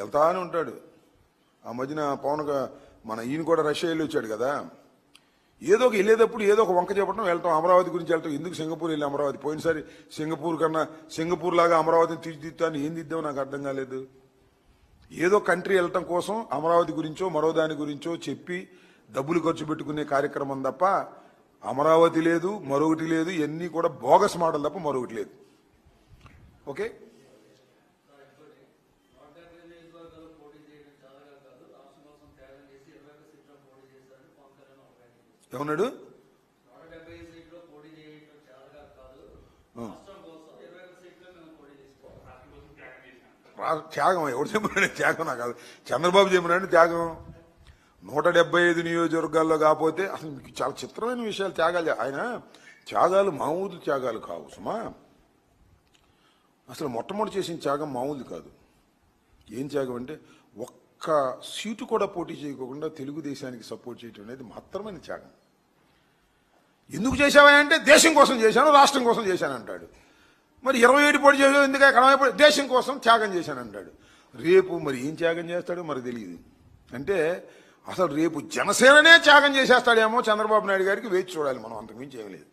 వెళ్తానే ఉంటాడు. ఆ మధ్యన మన ఈయన కూడా రష్యా వెళ్ళి వచ్చాడు కదా. ఏదో ఒక వెళ్ళేటప్పుడు ఏదో ఒక వంక చెప్పడం వెళ్తాం, అమరావతి గురించి వెళ్తాం. ఎందుకు సింగపూర్ వెళ్ళి అమరావతి? పోయినసారి సింగపూర్ లాగా అమరావతిని తీర్చిదిద్దాన్ని ఏం దిద్దామో నాకు అర్థం కాలేదు. ఏదో కంట్రీ వెళ్ళటం కోసం అమరావతి గురించో మరో దాని గురించో చెప్పి డబ్బులు ఖర్చు పెట్టుకునే కార్యక్రమం తప్ప అమరావతి లేదు, మరొకటి లేదు. ఇవన్నీ కూడా బోగస్ మోడల్ తప్ప మరొకటి లేదు. ఓకే, ఏమన్నాడు? త్యాగం ఎవరు చెప్పినాడు? త్యాగం నాకు చంద్రబాబు చెప్పినాడు త్యాగం. 175 నియోజకవర్గాల్లో కాకపోతే అసలు మీకు చాలా చిత్రమైన విషయాలు త్యాగాలు. ఆయన త్యాగాలు మామూలు త్యాగాలు కావు సుమా. అసలు మొట్టమొదటి చేసిన త్యాగం మామూలు కాదు. ఏం త్యాగం అంటే ఒక్క సీటు కూడా పోటీ చేయకుండా తెలుగుదేశానికి సపోర్ట్ చేయడం అనేది మాత్రమైన త్యాగం. ఎందుకు చేశావా అంటే దేశం కోసం చేశాను, రాష్ట్రం కోసం చేశాను అంటాడు. మరి 27 పోటీ చేసావు ఎందుకు? ఎక్కడ దేశం కోసం త్యాగం చేశాను అంటాడు. రేపు మరి ఏం త్యాగం చేస్తాడో మరి తెలియదు. అంటే అసలు రేపు జనసేననే త్యాగం చేసేస్తాడేమో చంద్రబాబు నాయుడు గారికి వేచి చూడాలి మనం, అంతకుమించి ఏం లేదు.